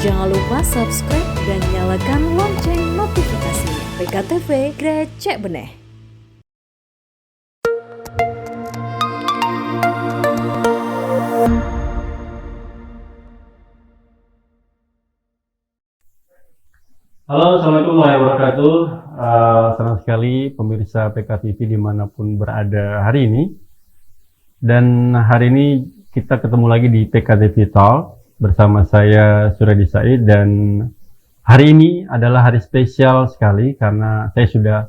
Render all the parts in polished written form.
Jangan lupa subscribe dan nyalakan lonceng notifikasinya. PKTV Grecek Beneh. Halo, Assalamualaikum warahmatullahi wabarakatuh. Senang sekali pemirsa PKTV dimanapun berada hari ini. Dan hari ini kita ketemu lagi di PKTV Talk bersama saya Suradi Said, dan hari ini adalah hari spesial sekali karena saya sudah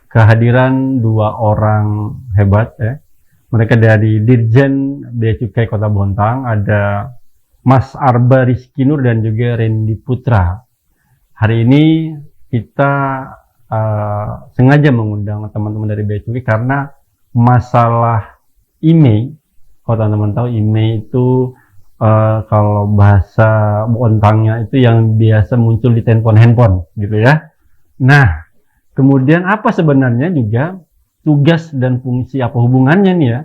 kehadiran dua orang hebat ya. Mereka dari Dirjen Bea Cukai Kota Bontang, ada Mas Arba Rizky Nur dan juga Randy Putra. Hari ini kita sengaja mengundang teman-teman dari Bea Cukai karena masalah IMEI. Kalau teman-teman tahu, IMEI itu kalau bahasa Bontangnya itu yang biasa muncul di telepon handphone gitu ya. Nah, kemudian apa sebenarnya juga tugas dan fungsi, apa hubungannya nih ya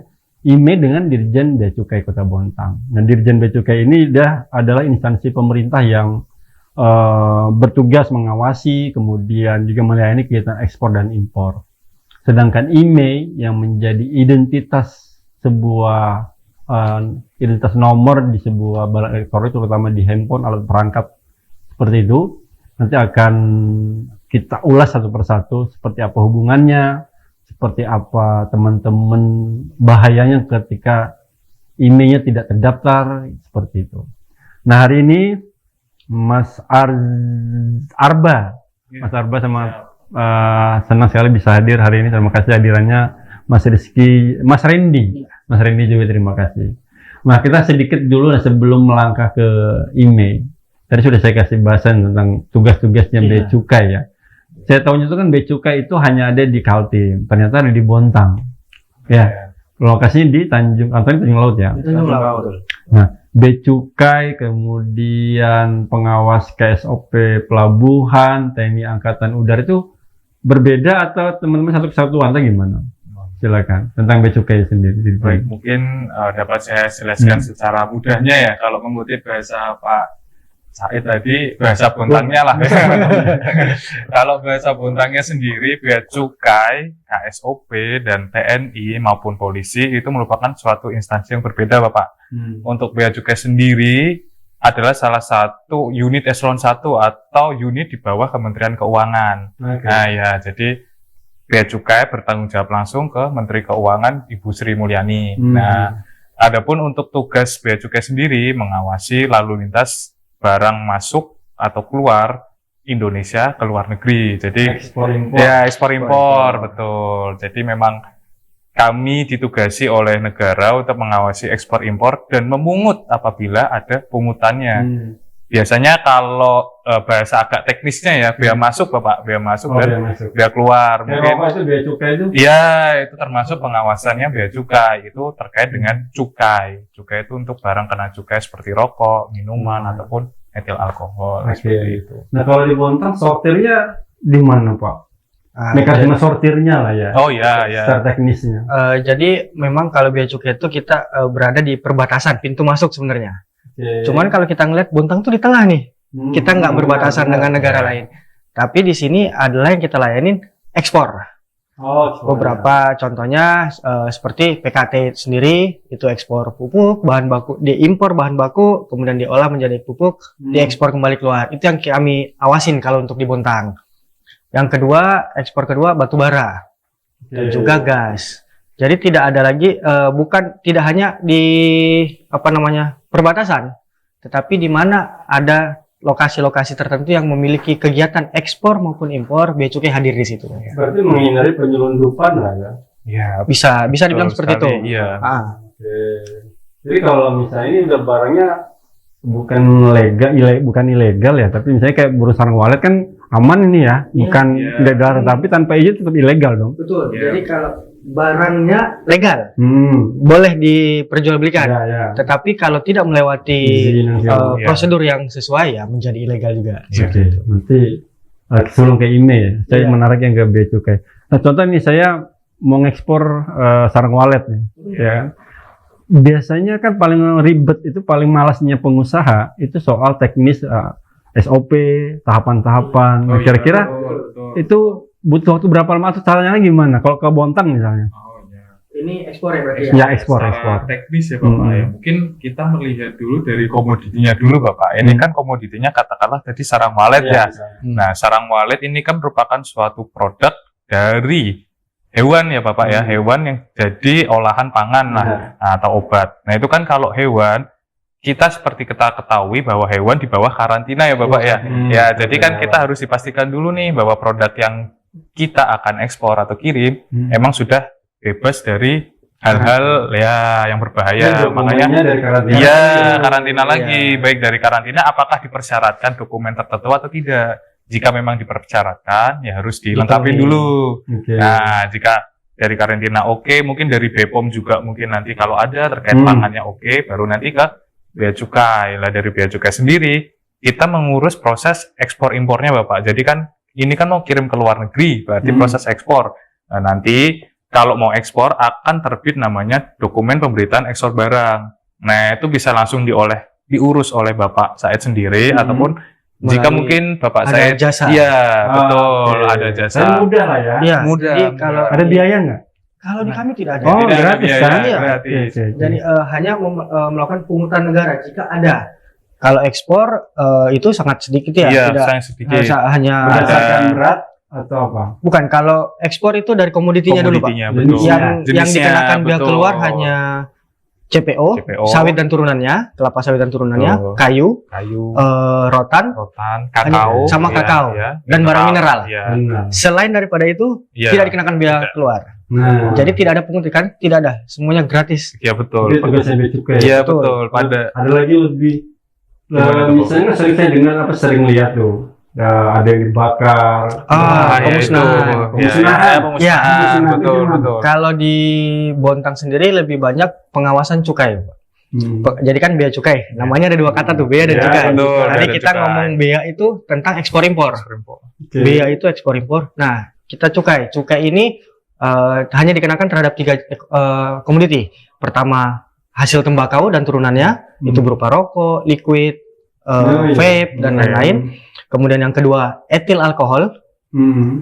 IMEI dengan Dirjen Bea Cukai Kota Bontang. Nah, Dirjen Bea Cukai ini adalah instansi pemerintah yang bertugas mengawasi, kemudian juga melayani kegiatan ekspor dan impor. Sedangkan IMEI yang menjadi identitas sebuah identitas nomor di sebuah barang elektronik, terutama di handphone, alat perangkat seperti itu, nanti akan kita ulas satu persatu seperti apa hubungannya, seperti apa teman-teman bahayanya ketika IMEI-nya tidak terdaftar, seperti itu. Nah, hari ini Mas Arba sama senang sekali bisa hadir hari ini. Terima kasih hadirannya Mas Rizky, Mas Randy juga terima kasih. Nah, kita sedikit dulu sebelum melangkah ke IMEI. Tadi sudah saya kasih bahasan tentang tugas-tugasnya Bea Cukai ya. Saya tahunya itu kan Bea Cukai itu hanya ada di Kaltim, ternyata ada di Bontang. Ya, lokasinya di Tanjung Laut ya. Tanjung Laut. Nah, Bea Cukai, kemudian pengawas KSOP Pelabuhan, TNI Angkatan Udara itu berbeda atau teman-teman satu kesatuan atau gimana? Silakan tentang Bea Cukai sendiri. Baik, mungkin dapat saya jelaskan secara mudahnya ya. Kalau mengutip bahasa Pak Said tadi, bahasa Bontangnya lah. Kalau bahasa Bontangnya sendiri, Bea Cukai, KSOP, dan TNI maupun polisi itu merupakan suatu instansi yang berbeda, Bapak. Untuk Bea Cukai sendiri adalah salah satu unit eselon 1 atau unit di bawah Kementerian Keuangan. Okay. Nah ya, jadi Bea Cukai bertanggung jawab langsung ke Menteri Keuangan Ibu Sri Mulyani. Nah, adapun untuk tugas Bea Cukai sendiri mengawasi lalu lintas barang masuk atau keluar Indonesia ke luar negeri. Jadi ekspor impor, betul. Jadi memang kami ditugasi oleh negara untuk mengawasi ekspor impor dan memungut apabila ada pungutannya. Biasanya kalau bahasa agak teknisnya ya, bea masuk Bapak, bea masuk dan bea keluar. Ya, mungkin apa itu Bea Cukai itu? Iya, itu termasuk pengawasannya Bea Cukai. Itu terkait dengan cukai. Cukai itu untuk barang kena cukai seperti rokok, minuman, ataupun etil alkohol. Seperti itu. Nah, kalau di Bontang sortirnya di mana, Pak? Mekanisme sortirnya lah ya. Oh iya, ya. Secara teknisnya. Jadi memang kalau Bea Cukai itu kita berada di perbatasan, pintu masuk sebenarnya. Cuman kalau kita ngeliat Bontang tuh di tengah nih, kita nggak berbatasan dengan negara lain. Tapi di sini adalah yang kita layanin ekspor. Beberapa contohnya seperti PKT sendiri itu ekspor pupuk, bahan baku, diimpor bahan baku, kemudian diolah menjadi pupuk, diekspor kembali keluar. Itu yang kami awasin kalau untuk di Bontang. Yang kedua, ekspor kedua batu bara dan juga gas. Jadi tidak ada lagi, tidak hanya di perbatasan, tetapi di mana ada lokasi-lokasi tertentu yang memiliki kegiatan ekspor maupun impor, Bea Cukai hadir di situ. Berarti menghindari penyelundupan lah ya. Ya, bisa dibilang seperti itu. Iya. Jadi kalau misalnya ini udah barangnya bukan ilegal ya, tapi misalnya kayak burusan wallet kan aman ini ya, bukan ilegal, tapi tanpa izin tetap ilegal dong. Betul. Jadi kalau barangnya legal, boleh diperjualbelikan. Tetapi kalau tidak melewati prosedur yang sesuai ya menjadi ilegal juga. Nanti sebelum ke IMEI, saya menarik yang ke Bea Cukai. Nah, contoh nih saya mau ngekspor sarang walet nih, ya. Biasanya kan paling ribet itu, paling malasnya pengusaha itu soal teknis SOP, tahapan-tahapan. Oh, iya, Kira-kira betul. itu butuh waktu berapa lama atau caranya gimana? Kalau ke Bontang misalnya? Oh, iya. Ini ekspor ya berarti Ya, ekspor. Secara teknis ya Bapak ya. Mungkin kita melihat dulu dari komoditinya dulu Bapak. Ini kan komoditinya katakanlah tadi sarang walet ya. Nah, sarang walet ini kan merupakan suatu produk dari hewan ya Bapak ya. Hewan yang jadi olahan pangan lah atau obat. Nah, itu kan kalau hewan kita seperti kita ketahui bahwa hewan di bawah karantina ya Bapak ya. Ya, jadi kan kita harus dipastikan dulu nih bahwa produk yang kita akan ekspor atau kirim emang sudah bebas dari hal-hal ya yang berbahaya. Makanya dari karantina. iya karantina lagi, baik dari karantina apakah dipersyaratkan dokumen tertentu atau tidak. Jika memang dipersyaratkan ya harus dilengkapi dulu. Oke. Nah, jika dari karantina oke, mungkin dari BPOM juga mungkin nanti kalau ada terkait pangannya oke, baru nanti ke bea cukai. Lah dari bea cukai sendiri kita mengurus proses ekspor impornya Bapak. Jadi kan ini kan mau kirim ke luar negeri, berarti proses ekspor. Nah, nanti kalau mau ekspor akan terbit namanya dokumen pemberitaan ekspor barang. Nah, itu bisa langsung diurus oleh Bapak Said sendiri ataupun jika mungkin Bapak ada Said jasa. iya, betul, ada jasa. Saya mudah lah ya. Iya. Mudah. Jadi kalau Ada biaya nggak? kalau di kami tidak ada. Oh, Tidak ada gratis biaya, kan? Iya. gratis. Oke. Jadi hanya melakukan pungutan negara jika ada. Kalau ekspor itu sangat sedikit ya. Iya, Tidak sayang sedikit. hanya Berdasarkan berat atau apa? bukan kalau ekspor itu dari komoditinya dulu Pak. Komoditinya, betul. Yang Jenisnya, dikenakan biaya betul. keluar hanya CPO, CPO, sawit dan turunannya, kelapa sawit dan turunannya, Betul. kayu, kayu, rotan, kakao, sama ya, kakao. ya, Dan barang mineral. Ya. Benar. Selain daripada itu Ya. tidak dikenakan biaya Tidak. keluar. Nah, Jadi tidak ada pungutan, tidak ada, semuanya gratis. Ya betul. itu tugasnya bea cukai. Iya Betul. betul. Pada Ada lagi lebih Gimana tuh, misalnya sering saya dengar sering lihat tuh ada yang dibakar. Ah, ya itu. pemusnahan. Pemusnahan. Pemusnahan. Ya, pemusnahan betul itu gimana? betul. Kalau di Bontang sendiri lebih banyak pengawasan cukai. Jadi kan bea cukai, namanya ada dua kata tuh, bea dan Ya, cukai. betul, Tadi bea dan kita cukai. ngomong bea itu tentang ekspor impor. Oke. Bea itu ekspor impor. Nah, kita cukai. Cukai ini hanya dikenakan terhadap tiga komoditi. Pertama, hasil tembakau dan turunannya, itu berupa rokok, liquid, iya. vape, dan lain-lain. Kemudian yang kedua, etil alkohol.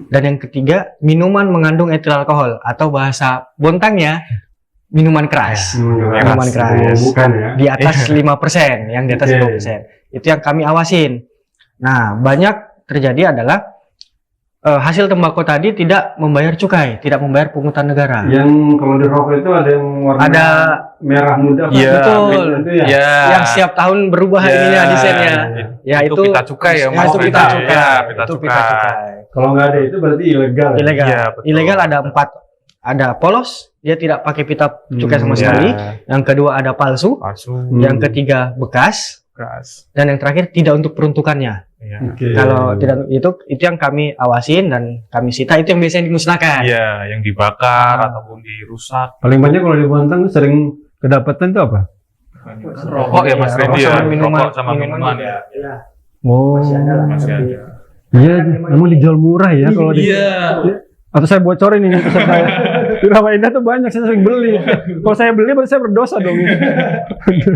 Dan yang ketiga, minuman mengandung etil alkohol atau bahasa Bontangnya minuman keras. Minuman keras. Bukan ya. Di atas 5%, yang di atas Oke. 5%. Itu yang kami awasin. Nah, banyak terjadi adalah hasil tembakau tadi tidak membayar cukai, tidak membayar pungutan negara. Yang kalau di rokok itu ada yang warna Ada merah muda. apa? Iya, betul. Itu ya. Ya. Yang setiap tahun berubah ininya desainnya. Ya itu pita cukai ya, ya, Mas. itu pita Pita, cukai. ya, pita Itu cukai. pita cukai. Kalau nggak ada itu berarti ilegal. ya? Ilegal. Iya, betul. Ilegal ada 4. Ada polos, dia tidak pakai pita cukai sama Hmm, sekali. Ya, Yang kedua ada palsu. palsu, Yang ketiga bekas. gas. Dan yang terakhir tidak untuk peruntukannya. Ya. Oke. Kalau tidak itu yang kami awasin dan kami sita, itu yang biasanya dimusnahkan. Iya, yang dibakar Ah. ataupun dirusak. Paling banyak kalau di Bontang tuh sering kedapatan tuh apa? Rokok ya Mas Rokok Randy ya. sama minuman. Rokok sama minuman ya. Ya. Oh, Masih ada lah. Masih Tapi- ada. iya, memang dijual murah ya kalau di. Iya. Atau saya bocorin ini pesan saya. Di Rawa Indah tuh banyak, saya sering beli. Kalau saya beli berarti saya berdosa dong. Tidak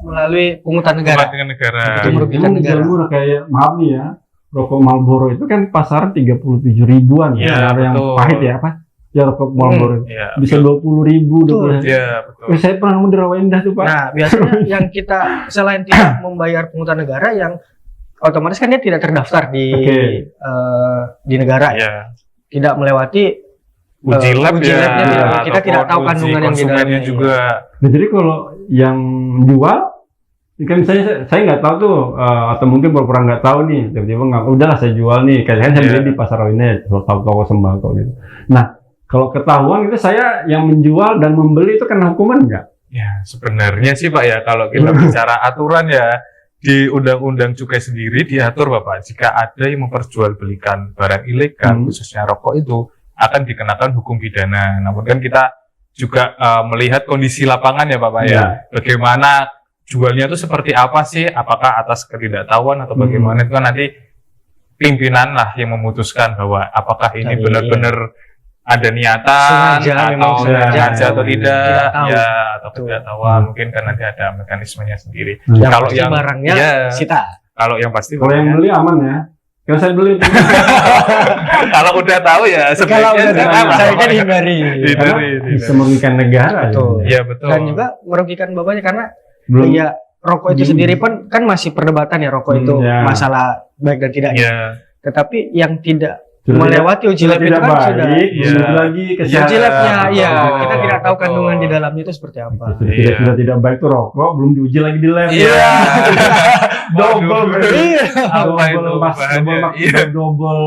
melalui pungutan negara. Dengan negara. Itu merugikan Emang dijual negara. murah kayak maaf nih ya. Rokok Marlboro itu kan pasar 37 ribuan. Iya, Ada yang betul. pahit ya apa? Ya rokok Marlboro Iya. bisa 20 ribu. Betul. Iya, betul. Saya pernah nemu di Rawa Indah tuh Pak. Nah, biasanya yang kita selain tidak membayar pungutan negara, yang otomatis kan dia tidak terdaftar di Oke. di negara, ya. Iya. Tidak melewati Uji lab uji ya. labnya tidak. Kita ataupun tidak tahu uji kandungan yang di konsumennya dalamnya. juga. Nah, jadi kalau yang jual, ini kan misalnya saya nggak tahu tuh, atau mungkin pura-pura nggak tahu nih, tiba-tiba nggak, udahlah saya jual nih, kayaknya saya Iya. beli di pasar Rawinet, toko sembako gitu. Nah, kalau ketahuan itu saya yang menjual dan membeli itu kena hukuman nggak? Ya, sebenarnya sih Pak ya, kalau kita bicara aturan ya, di Undang-Undang Cukai sendiri diatur Bapak, jika ada yang memperjualbelikan barang ilegal, khususnya rokok itu, akan dikenakan hukum pidana. Namun kan kita juga melihat kondisi lapangan ya Bapak ya, bagaimana jualnya itu seperti apa sih, apakah atas ketidaktahuan atau bagaimana, itu kan nanti pimpinan lah yang memutuskan bahwa apakah ini Jadi, benar-benar ada niatan sengaja, memang atau sengaja. sengaja atau tidak, Tidak tahu. ya atau Betul. tidak tahu, mungkin kan nanti ada mekanismenya sendiri. Yang Kalau pasti yang barangnya ya, sita. Kalau yang pasti Kalau yang beli aman ya. Kalau saya beli kalau udah tahu ya Kalau sebaiknya udah jangan tahu, lah. saya kan hindari. Hindari. bisa merugikan negara. Betul. Ya. Iya betul. Dan juga merugikan bapaknya karena Belum. ya rokok itu sendiri pun kan masih perdebatan ya, rokok itu ya. masalah baik dan tidaknya. Iya. Tetapi yang tidak Sudah melewati uji lab itu tidak kan baik, sudah Iya. belum lagi kesehatan. uji labnya, ya betul. kita tidak tahu Betul. kandungan di dalamnya itu seperti apa. Sudah tidak baik tuh rokok, belum diuji lagi di lab. Iya. Double berarti. Iya. Apa itu Double mas, bahannya? double mak, Iya. double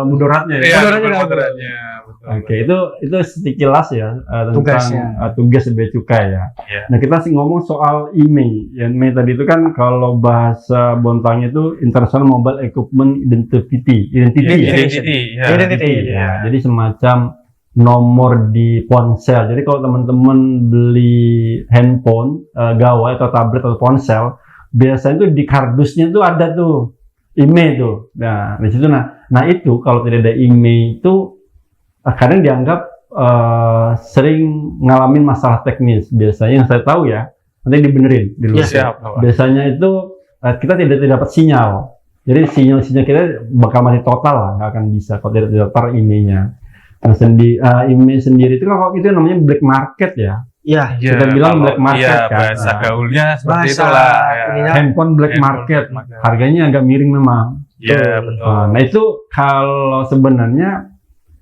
mudaratnya. Iya, Mudaratnya betul, double. mudaratnya. Betul. Oke, itu sekilas ya tentang Tugasnya. Tugas bea cukai ya. Iya. Nah, kita sih ngomong soal IMEI. Ya, IMEI tadi itu kan kalau bahasa Bontangnya itu International Mobile Equipment Identity ya. Identity. Ya. Identity. Ya, jadi semacam nomor di ponsel. Jadi kalau teman-teman beli handphone, gawai atau tablet atau ponsel, biasanya tuh di kardusnya tuh ada tuh IMEI tuh. Nah, di situ nah itu kalau tidak ada IMEI itu kadang dianggap sering ngalamin masalah teknis. Biasanya yang saya tahu ya, nanti dibenerin di luar. Iya, Siap, Pak. Biasanya itu kita tidak dapat sinyal. Jadi sinyal kita bakal mati total lah, nggak akan bisa kalau tidak daftar IMEI-nya. Nah, IMEI sendiri itu kalau itu namanya black market ya. Iya. Iya, Kita bilang kalau- black market iya, kan. bahasa Nah. gaulnya seperti Bahasa itulah. Ya. ininya. Handphone black Handphone market, black market. harganya agak miring memang. Iya, betul. Nah itu kalau sebenarnya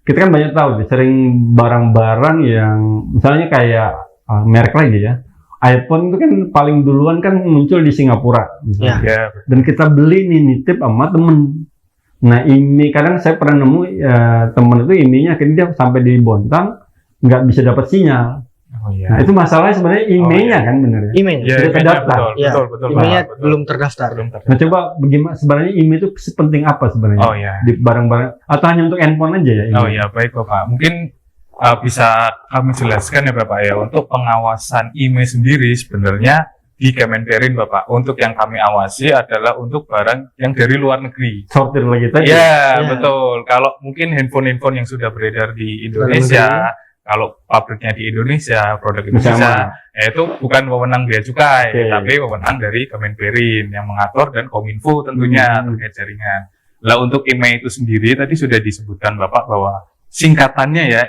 kita kan banyak tahu sering barang-barang yang misalnya kayak merek lagi ya. iPhone itu kan paling duluan kan muncul di Singapura. misalnya. Iya, Dan kita beli nih nitip sama temen. Nah ini kadang saya pernah nemu temen itu IMEI-nya akhirnya dia sampai di Bontang nggak bisa dapat sinyal. Oh iya. Nah itu masalahnya sebenarnya IMEI-nya iya. kan bener ya. Email. Iya, Sudah emailnya terdaftar. betul, Iya. betul, betul, Emailnya Pak, betul. belum terdaftar. Belum terdaftar. Nah coba bagaimana sebenarnya IMEI itu sepenting apa sebenarnya Oh iya. di barang-barang atau hanya untuk handphone aja ya? Oh iya, baik Bapak. Mungkin bisa kami jelaskan ya Bapak ya, untuk pengawasan IMEI sendiri sebenarnya di Kemenperin Bapak. Untuk yang kami awasi adalah untuk barang yang dari luar negeri. Sortir lagi tadi. Iya, Iya. betul. Kalau mungkin handphone-handphone yang sudah beredar di Indonesia, kalau pabriknya di Indonesia, produk Indonesia, itu bukan wewenang bea cukai, Oke. tapi wewenang dari Kemenperin yang mengatur dan Kominfo tentunya terkait jaringan. Lah untuk IMEI itu sendiri tadi sudah disebutkan Bapak bahwa singkatannya ya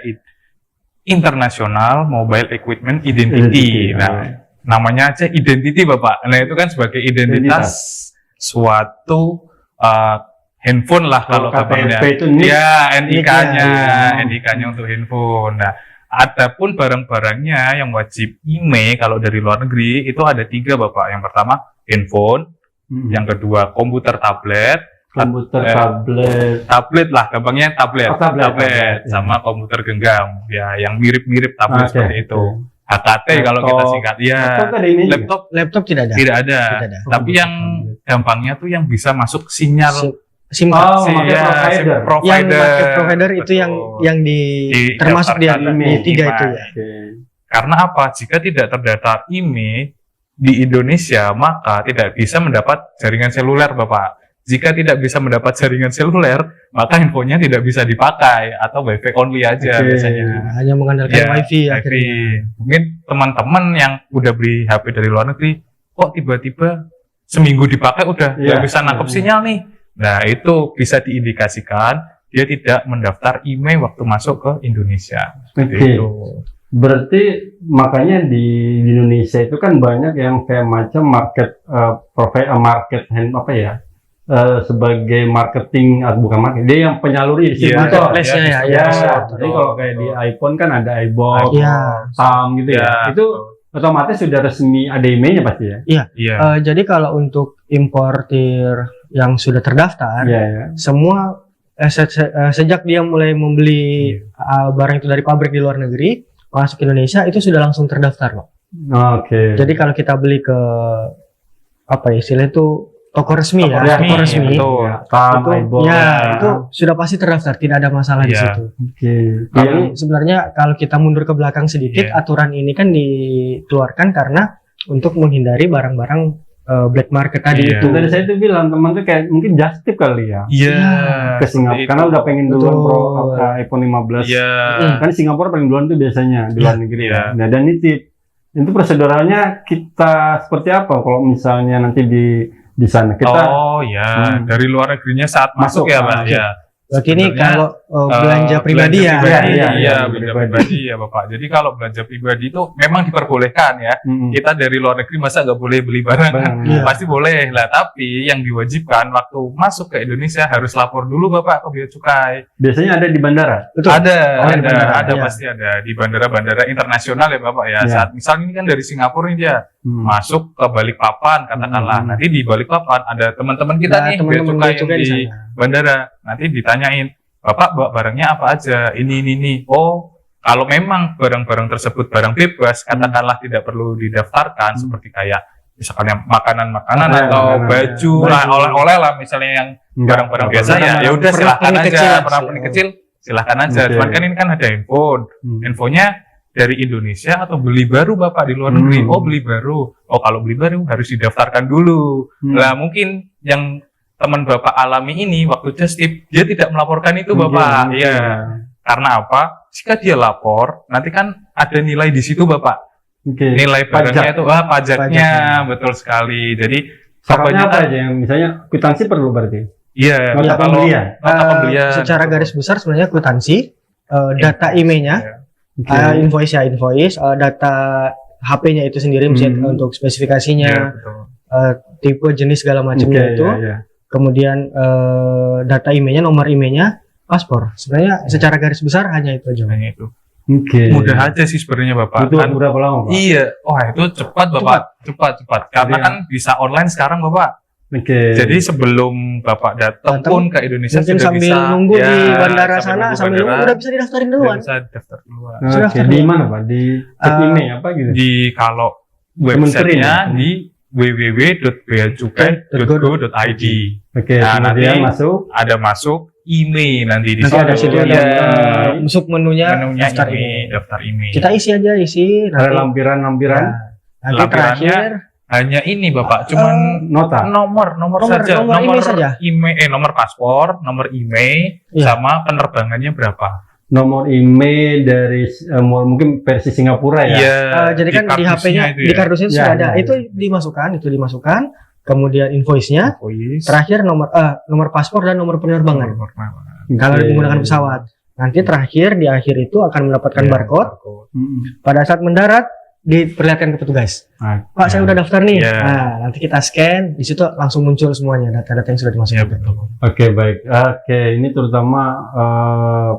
International Mobile Equipment Identity. Identity, Nah, namanya aja identity Bapak. Nah, itu kan sebagai identitas suatu handphone lah kalau kabarnya. KTP itu NIK. Ya, NIK-nya, Iya. NIK-nya untuk handphone. Nah, adapun barang-barangnya yang wajib IMEI kalau dari luar negeri itu ada 3 Bapak. Yang pertama handphone, yang kedua komputer tablet, komputer, tablet, lah, gampangnya tablet, Oh, tablet, sama komputer genggam, ya yang mirip-mirip tablet Oke, seperti itu. HKT kalau kita Laptop. singkat, ya. Laptop ada ini juga? Laptop Laptop tidak ada. tidak ada, Tidak ada. tapi yang gampangnya tuh yang bisa masuk sinyal. SIM Oh, card. si- market ya, provider. SIM Yang market provider itu Betul. yang termasuk di Didaftarkan di 3 itu IMEI. ya. Oke. Karena apa? Jika tidak terdaftar IMEI di Indonesia, maka tidak bisa mendapat jaringan seluler, Bapak. Jika tidak bisa mendapat jaringan seluler, maka handphonenya tidak bisa dipakai atau WiFi only aja Oke. biasanya. Hanya mengandalkan Ya, WiFi WiFi. akhirnya. Mungkin teman-teman yang udah beli HP dari luar negeri, kok tiba-tiba seminggu dipakai udah nggak Iya. bisa nangkep sinyal nih. Nah, itu bisa diindikasikan dia tidak mendaftar IMEI waktu masuk ke Indonesia. Seperti Oke. itu. Berarti makanya di Indonesia itu kan banyak yang kayak macam market market hand apa ya? Sebagai marketing bukan marketing, dia yang penyalur distributor. Marketplace-nya ya, Ya, ya. jadi kalau kayak di iPhone kan ada iBox, Iya. Tam gitu ya. Itu otomatis sudah resmi ada emailnya pasti ya. Iya. Jadi kalau untuk importir yang sudah terdaftar, Iya ya. semua sejak dia mulai membeli barang itu dari pabrik di luar negeri masuk ke Indonesia itu sudah langsung terdaftar, Pak. Oke. Jadi kalau kita beli ke apa ya istilah itu toko resmi Toko ya, resmi, toko resmi. betul. Ya, Tam, Itu iBox. ya, Ya. itu sudah pasti terdaftar, tidak ada masalah di Iya. situ. Oke. Jadi sebenarnya kalau kita mundur ke belakang sedikit, Iya. aturan ini kan dikeluarkan karena untuk menghindari barang-barang black market tadi Iya. itu. Tadi saya tuh bilang teman tuh kayak mungkin just tip kali ya. Iya. Ke Singapura seperti karena itu. udah pengen duluan Betul. iPhone 15. Iya. Kan di Singapura paling duluan tuh biasanya di luar negeri. Iya. Nah, dan nitip. Itu proseduralnya kita seperti apa kalau misalnya nanti di di sana. Kita dari luar negerinya saat masuk ya Pak. Ya. Berarti ini Sebenarnya, kalau belanja pribadi ya? Belanja pribadi ya Bapak. Jadi kalau belanja pribadi itu memang diperbolehkan ya. Kita dari luar negeri masa nggak boleh beli barang? Pasti boleh lah. Tapi yang diwajibkan waktu masuk ke Indonesia harus lapor dulu Bapak ke Bea Cukai. biasanya ada di bandara. Betul. Ada iya. pasti ada di bandara-bandara internasional ya Bapak ya. Iya. Saat misal ini kan dari Singapura ini dia masuk ke Balikpapan katakanlah. Nanti di Balikpapan ada teman-teman kita nih Bea Cukai yang di bandara. Nanti ditanyain, Bapak bawa barangnya apa aja? Ini. Oh, kalau memang barang-barang tersebut barang bebas, katakanlah tidak perlu didaftarkan seperti kayak misalnya makanan-makanan atau baju lah, oleh-oleh lah misalnya yang barang-barang biasa ya udah silahkan aja, pernak-pernik kecil silahkan aja. Cuman kan ini kan ada handphone, infonya dari Indonesia atau beli baru Bapak di luar negeri. Oh beli baru. Oh kalau beli baru harus didaftarkan dulu. Lah mungkin yang teman Bapak alami ini waktu just tip dia tidak melaporkan itu Bapak. Iya. Karena apa? Jika dia lapor, nanti kan ada nilai di situ Bapak. Nilai barangnya itu pajaknya betul sekali. Jadi syaratnya apa aja yang misalnya kwitansi perlu berarti? Iya, nota pembelian. Secara garis besar sebenarnya kwitansi, data IMEI-nya, invoice, data HP-nya itu sendiri misalnya untuk spesifikasinya, tipe jenis segala macamnya itu. Kemudian data IMEI-nya, nomor IMEI-nya, paspor. Sebenarnya secara garis besar hanya itu aja. Hanya itu. Mudah aja sih sebenarnya Bapak. Itu berapa lama Pak? Iya. Itu cepat Bapak. Cepat. Karena kan bisa online sekarang Bapak. Jadi sebelum Bapak datang pun ke Indonesia mungkin sudah sambil bisa nunggu di bandara sana, sambil nunggu udah bisa didaftarin duluan. Bisa daftar duluan. Di mana Pak? Di IMEI apa gitu? Di kalau websitenya di www.beacukai.go.id. Nah, nanti ada masuk IMEI nanti di situ. Ada situ masuk menunya daftar IMEI. Kita isi aja ada lampiran. Nanti terakhir hanya ini Bapak, cuman nomor saja, nomor paspor, nomor IMEI, sama penerbangannya berapa. Nomor IMEI dari mungkin versi Singapura ya. Jadi kan di HP-nya, di kardusnya sudah ada. Itu dimasukkan. Kemudian invoice-nya, terakhir nomor paspor dan nomor penerbangan. Kalau menggunakan pesawat. Nanti terakhir di akhir itu akan mendapatkan barcode. Pada saat mendarat diperlihatkan ke petugas. Pak, saya udah daftar nih. Nah, nanti kita scan, di situ langsung muncul semuanya data-data yang sudah dimasukkan. Oke, baik. Ini terutama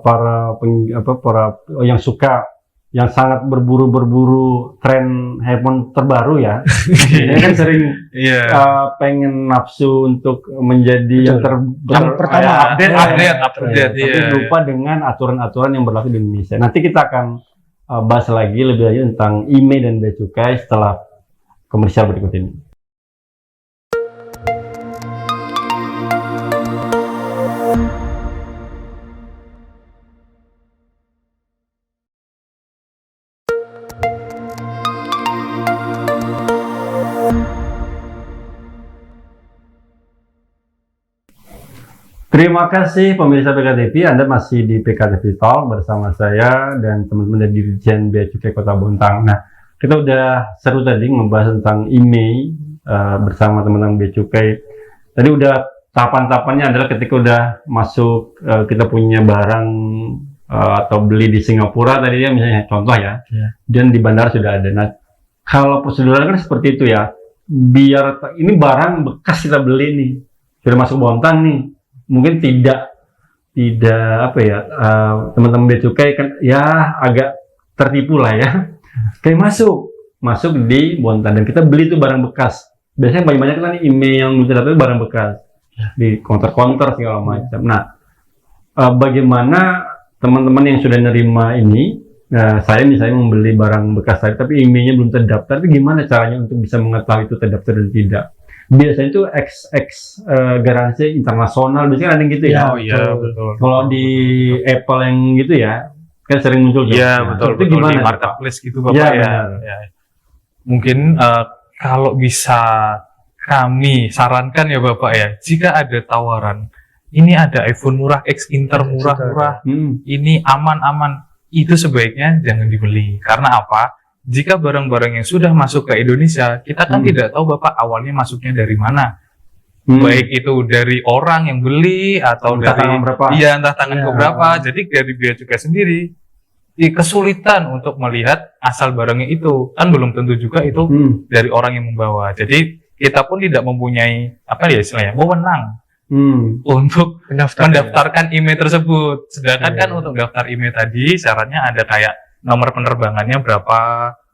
para yang suka, yang sangat berburu tren handphone terbaru ya. Ini kan sering pengen nafsu untuk menjadi yang pertama update, tapi lupa dengan aturan-aturan yang berlaku di Indonesia. Nanti kita akan bahas lagi lebih lanjut tentang IMEI dan Bea Cukai setelah komersial berikut ini. Terima kasih pemirsa PKTV, Anda masih di PKTV Talk bersama saya dan teman-teman dari Dirjen Bea Cukai Kota Bontang. Nah, kita udah seru tadi membahas tentang IMEI bersama teman-teman Bea Cukai. Tadi udah tahapan-tahapannya adalah ketika udah masuk kita punya barang atau beli di Singapura tadi ya misalnya contoh ya, dan di bandara sudah ada. Nah, kalau prosedurnya kan seperti itu ya. Biar ini barang bekas kita beli nih, sudah masuk Bontang nih. Mungkin tidak teman-teman Bea Cukai kan ya agak tertipu lah ya. Kayak masuk di Bontang dan kita beli itu barang bekas. Biasanya banyak kan IMEI yang minta data barang bekas di counter segala macam. Nah, bagaimana teman-teman yang sudah nerima ini? Saya misalnya membeli barang bekas saya, tapi IMEI-nya belum terdaftar. Tapi gimana caranya untuk bisa mengetahui itu terdaftar dan tidak? Biasanya itu garansi internasional, biasanya ada yang gitu ya. Betul. Kalau di Apple yang gitu ya, kan sering muncul. Betul. Itu gimana? Di marketplace gitu Bapak ya. Mungkin kalau bisa kami sarankan ya Bapak ya, jika ada tawaran, ini ada iPhone murah, X Inter murah, ini aman-aman, itu sebaiknya jangan dibeli. Karena apa? Jika barang-barang yang sudah masuk ke Indonesia, kita kan tidak tahu Bapak awalnya masuknya dari mana. baik itu dari orang yang beli atau Entah dari tanggal berapa. iya entah tangan Ya. keberapa. Jadi dari bea cukai sendiri kesulitan untuk melihat asal barangnya itu, kan belum tentu juga itu dari orang yang membawa. Jadi kita pun tidak mempunyai apa ya istilahnya wewenang untuk mendaftarkan email tersebut. Sedangkan kan untuk daftar email tadi syaratnya ada kayak nomor penerbangannya berapa,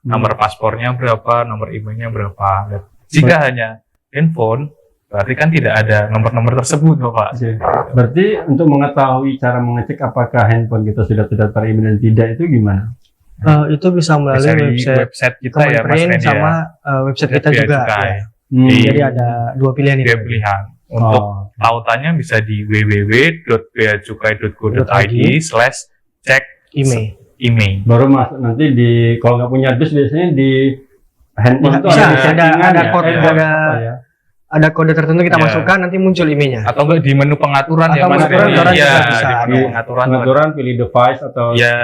nomor paspornya berapa, nomor emailnya berapa. Dan jika hanya handphone, berarti kan tidak ada nomor-nomor tersebut, Bapak. Oke. Berarti untuk mengetahui cara mengecek apakah handphone kita sudah terdaftar email dan tidak itu gimana? Itu bisa melalui Bisa di website kita ya, Mas Kemenperin Randy sama ya. website kita Bea juga. Cukai. Ya. Iya. Jadi ada dua pilihan itu. Dia pilihan. Untuk tautannya bisa di www.beacukai.go.id/cek Email. Baru masuk nanti di kalau nggak punya dus biasanya di handphone itu Bisa, ada settingan ada ya? kode, Iya. ada Apa ya? ada kode tertentu kita Iya. masukkan, nanti muncul emailnya. atau enggak di menu pengaturan ya, Atau Mas menu Randy? pengaturan Iya, juga bisa. di menu Di pengaturan. pengaturan pilih device atau Iya.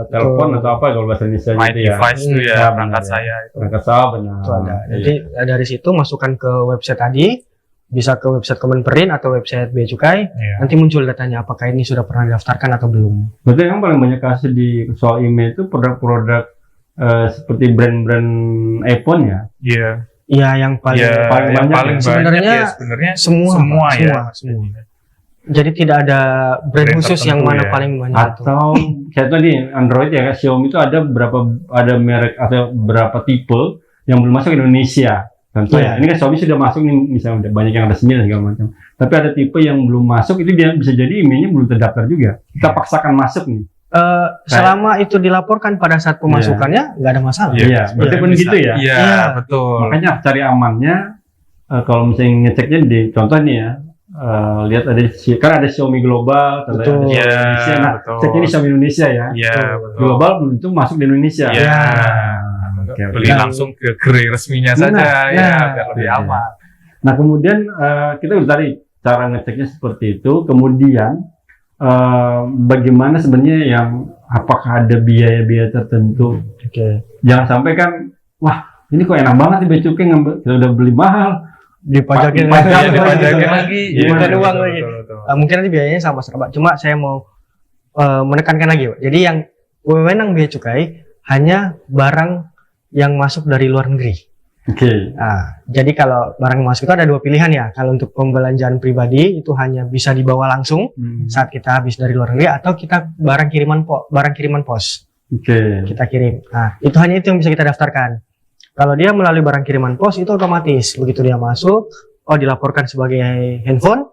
telepon Betul. atau apa kalau bahasa Indonesia My gitu ya. device itu ya, Ya, perangkat benar, saya itu. Perangkat saya benar. Itu ada. Iya. Nanti dari situ masukkan ke website tadi, bisa ke website Kemenperin atau website Bea Cukai. Iya. Nanti muncul datanya apakah ini sudah pernah didaftarkan atau belum. Berarti yang paling banyak kasus di soal email itu produk-produk seperti brand-brand iPhone ya. Iya. Iya, yang paling Iya, paling yang banyak paling ya. banyak Sebenarnya ya sebenarnya semua, semua Pak, ya. semua. Jadi tidak ada brand khusus yang tertentu mana ya. paling banyak itu. Atau kayak tadi Android ya, Xiaomi itu ada merek atau berapa tipe yang belum masuk ke Indonesia. Contohnya, Iya. ini kan Xiaomi sudah masuk nih, misalnya udah banyak yang resmi dan segala macam. Tapi ada tipe yang belum masuk, itu dia bisa jadi emailnya belum terdaftar juga. Kita paksakan masuk nih. Selama itu dilaporkan pada saat pemasukannya, nggak ada masalah. Iya, berarti pun bisa. gitu ya. Iya, Iya. betul. Makanya cari amannya, kalau misalnya ngeceknya di contoh nih ya, lihat kan ada Xiaomi global, contohnya Betul. ada Xiaomi Iya, Indonesia. Nah, betul. ceknya di Xiaomi Indonesia ya. Iya, betul. Global belum tentu masuk di Indonesia. Iya. Oke, oke. Beli langsung ke gerai resminya saja ya, biar lebih Iya. aman. Nah, kemudian kita udah tadi cara ngeceknya seperti itu. Kemudian bagaimana sebenarnya yang apakah ada biaya-biaya tertentu? Oke. Jangan sampai kan, wah ini kok enak banget nih bea cukai ngambil, kita udah beli mahal, Dipajakin Pajak Iya, lagi. dipajakin lagi. Iya, bukan betul, uang lagi. betul. Mungkin nanti biayanya sama Pak. Cuma saya mau menekankan lagi, Pak. Jadi yang wewenang bea cukai hanya barang yang masuk dari luar negeri. Oke. Nah, jadi kalau barang yang masuk itu ada dua pilihan ya. Kalau untuk pembelanjaan pribadi itu hanya bisa dibawa langsung saat kita habis dari luar negeri, atau kita barang kiriman pos Oke. kita kirim. Nah, itu hanya itu yang bisa kita daftarkan. Kalau dia melalui barang kiriman pos itu otomatis begitu dia masuk, dilaporkan sebagai handphone.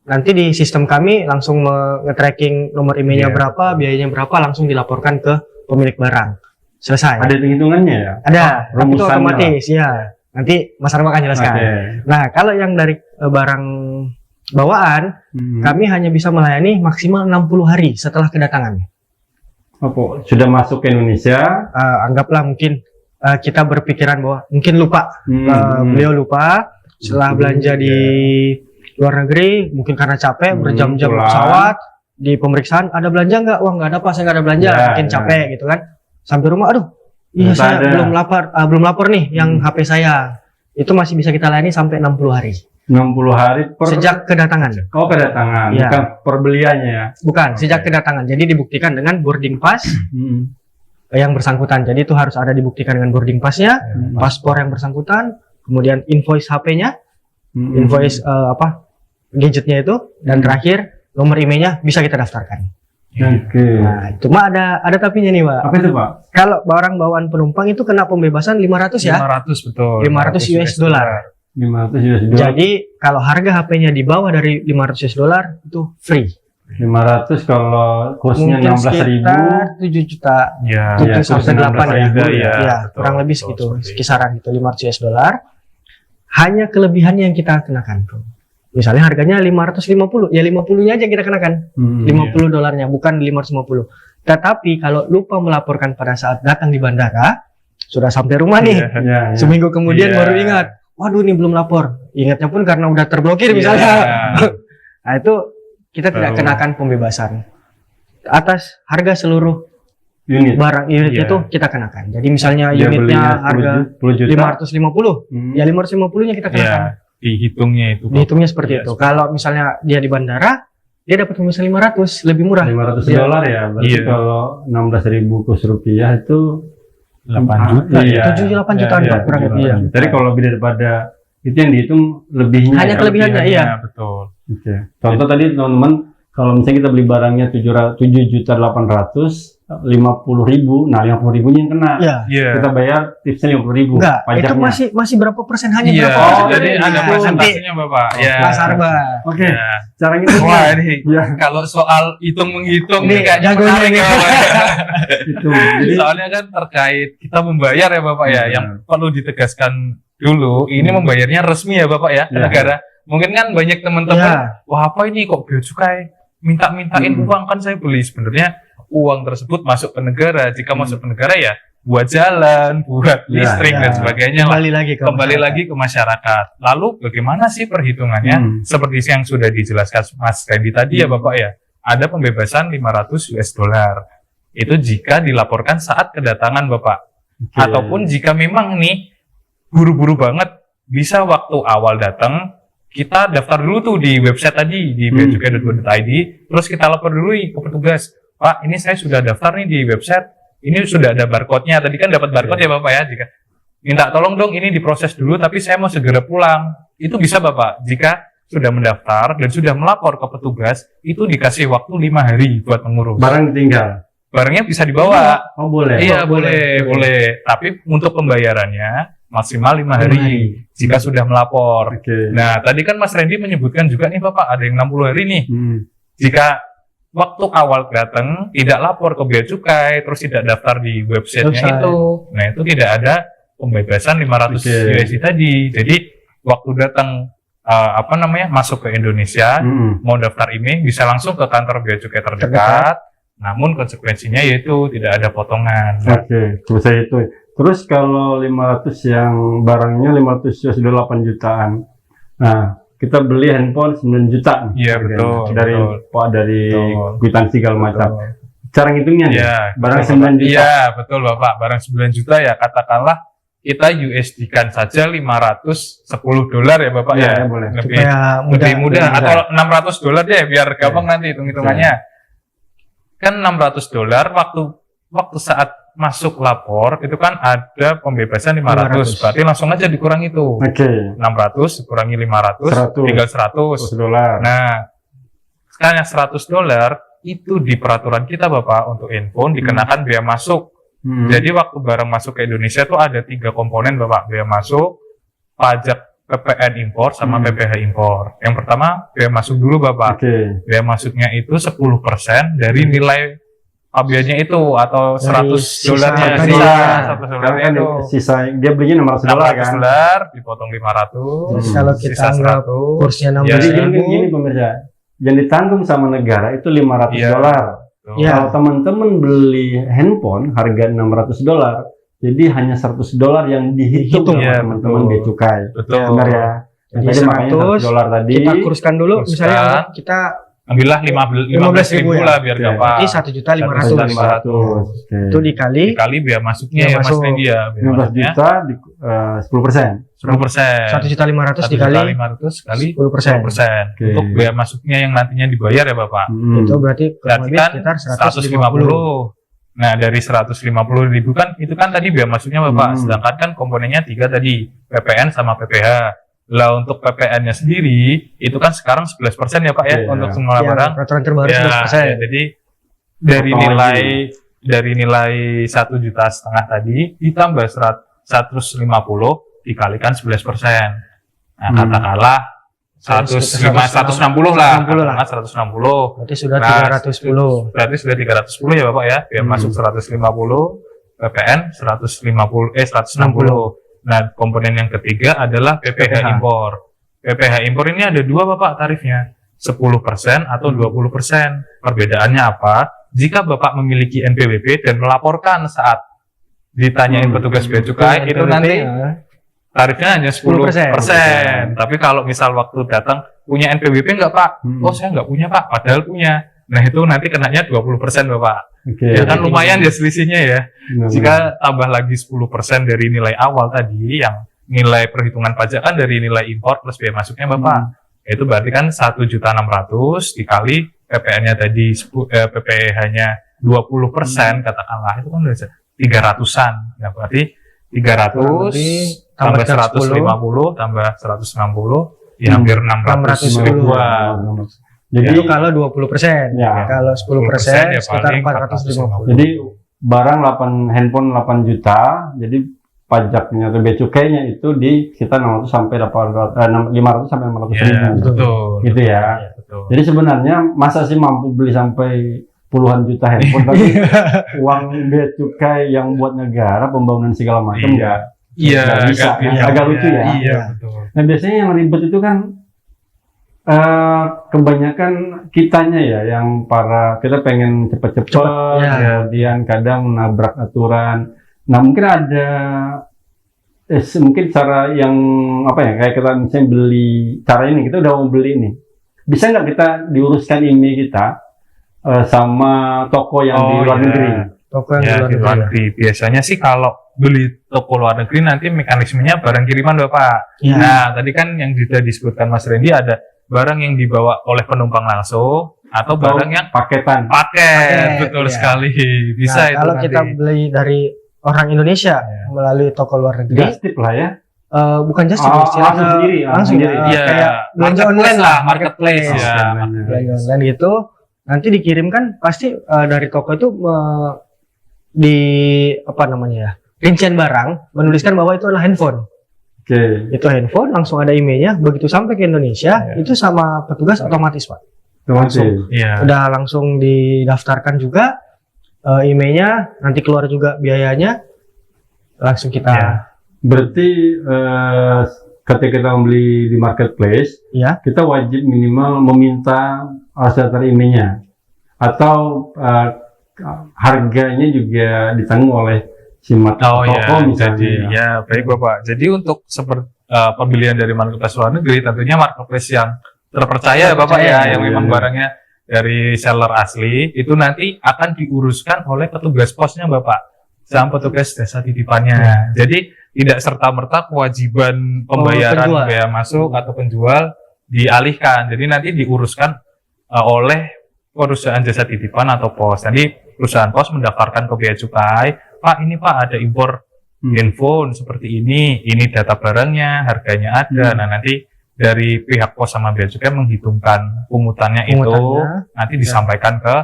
Nanti di sistem kami langsung nge-tracking nomor emailnya Iya, berapa, biayanya berapa, langsung dilaporkan ke pemilik barang. Selesai. Ada hitungannya ya? Ada, tapi itu rumusannya otomatis ya. Nanti Mas Arma akan jelaskan. Oke. Nah, kalau yang dari barang bawaan, kami hanya bisa melayani maksimal 60 hari setelah kedatangan. Apa? Sudah masuk ke Indonesia? Anggaplah mungkin kita berpikiran bahwa mungkin lupa, beliau lupa setelah belanja di luar negeri, mungkin karena capek berjam-jam pulang. pesawat, di pemeriksaan ada belanja nggak? Wah, nggak ada Pak, saya nggak ada belanja, Ya, mungkin ya. capek gitu kan. Sampai rumah, aduh, iya Ternyata saya ada. belum lapor nih yang HP saya. Itu masih bisa kita layani sampai 60 hari 60 hari sejak kedatangan. kedatangan, Iya. bukan perbeliannya ya? Bukan, Oke. sejak kedatangan. Jadi dibuktikan dengan boarding pass yang bersangkutan. Jadi itu harus ada dibuktikan dengan boarding passnya, paspor yang bersangkutan, kemudian invoice HP-nya, invoice gadgetnya itu, dan terakhir nomor emailnya bisa kita daftarkan. Oke. Nah, cuma ada tapinya nih, Pak. Apa itu, Pak? Kalau barang bawaan penumpang itu kena pembebasan 500 ya. 500 betul. 500 US dollar. 500 US dollar. Jadi kalau harga HP-nya di bawah dari 500 US dollar itu free. 500 kalau kursnya Mungkin 16.000. sekitar 7 juta. Ya, 7 Iya, sampai kursnya 8 ya. 16.000 ya. Ya, betul, kurang lebih betul, segitu, seperti itu. kisaran itu 500 US dollar. Hanya kelebihannya yang kita kenakan. Misalnya harganya 550, ya 50-nya aja kita kenakan. 50 dolarnya, bukan 550. Tetapi kalau lupa melaporkan pada saat datang di bandara, sudah sampai rumah nih. Ya, ya. Seminggu kemudian Iya. baru ingat, waduh ini belum lapor. Ingatnya pun karena udah terblokir Iya. misalnya. Nah itu kita tidak Baru. kenakan pembebasan. Atas harga seluruh Unit. barang unit Iya. itu kita kenakan. Jadi misalnya Dia unitnya belinya harga 10 juta. 550, Hmm. ya 550-nya kita kenakan. Iya. dihitungnya itu? Dihitungnya seperti Iya, itu. Kalau misalnya dia di bandara, dia dapat komisi 500, lebih murah. $500 Iya. ya, berarti Iya. kalau 16.000 kurs rupiah itu 8 juta iya. ya. 7-8 jutaan, Iya, Pak, kurang lebih. Ya. Jadi kalau lebih daripada itu yang dihitung lebihnya. Hanya ya? kelebihannya, iya. Betul. Oke. Contoh tadi teman-teman, kalau misalnya kita beli barangnya 7.850.000, nah 50.000 yang kena. Iya. Iya. Kita bayar tipsnya 50.000. Enggak, itu pajaknya. masih berapa persen, hanya Iya, berapa persen. jadi iya. ada persentasenya Bapak. Ya. Pasar, Pak. Oke. Ya. Cara ngitungnya. Wah ini Iya. kalau soal hitung menghitung Nih, nih kayaknya jagonya menarik nih. ya Bapak. Itu. Jadi Soalnya kan terkait kita membayar ya Bapak ya, Iya. yang perlu ditegaskan dulu, ini membayarnya resmi ya Bapak ya, ke Iya. negara. Mungkin kan banyak teman-teman, Iya. wah apa ini kok bea cukai minta-mintain uang, kan saya beli. Sebenarnya uang tersebut masuk ke negara. Jika masuk ke negara ya buat jalan, buat Iya, listrik iya. dan sebagainya lah. Kembali lagi ke Kembali masyarakat. lagi ke masyarakat. Lalu bagaimana sih perhitungannya? Seperti yang sudah dijelaskan Mas Randy tadi ya Bapak ya. Ada pembebasan $500. Itu jika dilaporkan saat kedatangan Bapak. Oke. Ataupun jika memang nih buru-buru banget, bisa waktu awal datang kita daftar dulu tuh di website tadi di beacukai.go.id, terus kita lapor dulu ke petugas, Pak ini saya sudah daftar nih di website, ini sudah ada barcode-nya, tadi kan dapat barcode ya Bapak ya, jika minta tolong dong ini diproses dulu tapi saya mau segera pulang, itu bisa Bapak. Jika sudah mendaftar dan sudah melapor ke petugas, itu dikasih waktu 5 hari buat mengurus. barang ditinggal. Barangnya bisa dibawa. Oh boleh. Iya Oh, boleh. Tapi untuk pembayarannya maksimal 5 hari jika sudah melapor. Oke. Nah tadi kan Mas Randy menyebutkan juga nih Bapak ada yang 60 hari nih. Hmm. Jika waktu awal datang tidak lapor ke bea cukai, terus tidak daftar di websitenya Website. itu, nah itu tidak ada pembebasan 500 Oke. USD tadi. Jadi waktu datang masuk ke Indonesia, mau daftar IMEI bisa langsung ke kantor bea cukai terdekat. Namun konsekuensinya yaitu tidak ada potongan. Oke, terus saya itu. Terus kalau 500 yang barangnya 500 US dollar 8 jutaan. Nah, kita beli handphone 9 juta. Iya, harganya. betul, Dari betul. dari Betul. kwitansi segala macam. Cara ngitungnya nih. Iya, Barang betul, 9 Bapak. juta. Iya, betul Bapak. Barang 9 juta ya katakanlah kita USD-kan saja $510 ya Bapak Iya, ya. ya, boleh. Lebih Supaya lebih mudah Lebih atau $600 deh biar gampang nanti hitung-hitungannya. Kan $600 waktu saat masuk lapor itu kan ada pembebasan 500. Berarti langsung aja dikurang itu. Oke. 600 dikurangi 500 100. tinggal 100. $100. Nah, sekarang yang $100 itu di peraturan kita Bapak untuk handphone dikenakan bea masuk. Jadi waktu barang masuk ke Indonesia tuh ada 3 komponen Bapak, bea masuk, pajak PPN impor sama PPh impor. Yang pertama bea masuk dulu Bapak. Oke. Bea masuknya itu 10% dari nilai pabeannya itu atau Dari $100-nya sisa sisa Karena $100 kan itu. sisa dia belinya $600 kan. $600 dipotong 500. Terus kalau kita sisa anggap 100. kursnya Ya, 16 Jadi ribu, gini pemirsa, yang ditanggung sama negara itu $500. Iya. Tuh. Iya. Kalau teman-teman beli handphone harga $600, jadi hanya $100 yang dihitung Dihitung, sama ya, teman-teman betul. bea cukai. Betul. Benar ya. Jadi Tadi makanya $100 tadi. kita kurskan dulu, Kurskan. misalnya anggap kita Ambillah 15.000 ya. lah biar Oke. gampang. berarti 1.500.000. 1.500. Oke. Itu dikali Dikali bea masuknya Bea ya Mas masuk. Randy ya. Bea 15 masuknya juta di 10%. 10%. 1.500.000 dikali 1.500 kali 10%. 10%. Oke. Untuk bea masuknya yang nantinya dibayar ya Bapak. Itu berarti kurang Berarti lebih kan sekitar 150. Nah, dari 150.000 kan itu kan tadi bea masuknya Bapak. Sedangkan kan komponennya 3 tadi, PPN sama PPh. Lah untuk PPN-nya sendiri itu kan sekarang 11% ya Pak ya Iya. untuk semua Ya, barang. peraturan terbaru Ya, 11%. ya, jadi dari Potong nilai 1,5 juta tadi ditambah 150 dikalikan 11%. Nah, katakanlah 160 lah. 160 lah. Katakanlah 160. Berarti sudah Nah, 310. Berarti sudah 310 ya Bapak ya. Biaya masuk 150, PPN 160. Nah, komponen yang ketiga adalah PPh impor. PPh impor ini ada 2 Bapak tarifnya. 10% atau 20%. Perbedaannya apa? Jika Bapak memiliki NPWP dan melaporkan saat ditanyain petugas bea cukai, itu nanti tarifnya hanya 10%. Tapi kalau misal waktu datang punya NPWP nggak Pak? Oh saya nggak punya Pak, padahal punya. Nah itu nanti kenanya 20% Bapak. Oke. Ya kan lumayan ya selisihnya ya. Benar. Jika tambah lagi 10% dari nilai awal tadi yang nilai perhitungan pajak kan dari nilai impor plus biaya masuknya Bapak. Itu berarti kan 1.600.000 dikali PPN-nya tadi PPh-nya 20% katakanlah, itu kan udah 300-an. Nah, berarti 300 tambah 150 tambah 160 ya hampir 600 ribuan. Jadi Itu kalau 20%. Ya. Kalau 10% ya sekitar paling 450. jadi barang handphone 8 juta, jadi pajaknya atau bea cukainya itu di sekitar 500 sampai 600 sampai 600 Ya, ribu. betul. Gitu ya. Betul. Jadi sebenarnya masa sih mampu beli sampai puluhan juta handphone tapi uang bea cukai yang buat negara pembangunan segala macam Iya. nggak Iya, bisa, agak lucu ya. Iya, betul. Nah biasanya yang ribet itu kan kebanyakan kitanya ya, yang kita pengen cepet-cepet, Ya. kemudian kadang nabrak aturan. Nah mungkin ada mungkin cara yang apa ya, kayak kita misalnya beli cara ini, kita udah mau beli nih, bisa nggak kita diuruskan IMEI kita sama toko yang di luar negeri? Toko yang Ya, di di luar luar negeri. negeri. Biasanya sih kalau beli toko luar negeri nanti mekanismenya barang kiriman Bapak. Ya. Nah, tadi kan yang sudah disebutkan Mas Randy ada barang yang dibawa oleh penumpang langsung atau barang yang Paketan. paket, betul iya. sekali. Bisa Nah, itu kalau nanti. kita beli dari orang Indonesia Ya. melalui toko luar negeri, Gastip lah ya. bukan just Oh, istilahnya langsung sendiri, langsung sendiri. Iya, kayak belanja online marketplace lah, marketplace ya. belanja online gitu, nanti dikirimkan pasti dari toko itu di apa namanya ya, rincian barang menuliskan bahwa itu adalah handphone. Oke. Itu handphone, langsung ada emailnya. Begitu sampai ke Indonesia, Ya. itu sama petugas otomatis Pak. Langsung. Iya. Udah langsung didaftarkan juga emailnya, nanti keluar juga biayanya, langsung kita Ya. Berarti ketika kita membeli di marketplace, ya kita wajib minimal meminta daftar IMEI-nya, atau harganya juga ditanggung oleh si Oh ya, toko misalnya. jadi ya baik Bapak. Jadi untuk seperti pembelian dari marketplace luar negeri, tentunya marketplace yang terpercaya Bapak ya, yang memang Iya. barangnya dari seller asli, itu nanti akan diuruskan oleh petugas posnya Bapak, sama petugas jasa titipannya. Jadi tidak serta-merta kewajiban pembayaran penjual. bea masuk atau penjual dialihkan. Jadi nanti diuruskan oleh perusahaan jasa titipan atau pos. Jadi perusahaan pos mendaftarkan ke bea cukai, Pak ini Pak ada impor handphone seperti ini data barangnya, harganya ada. Nah nanti dari pihak pos sama bea cukai menghitungkan pungutannya itu, nanti disampaikan ke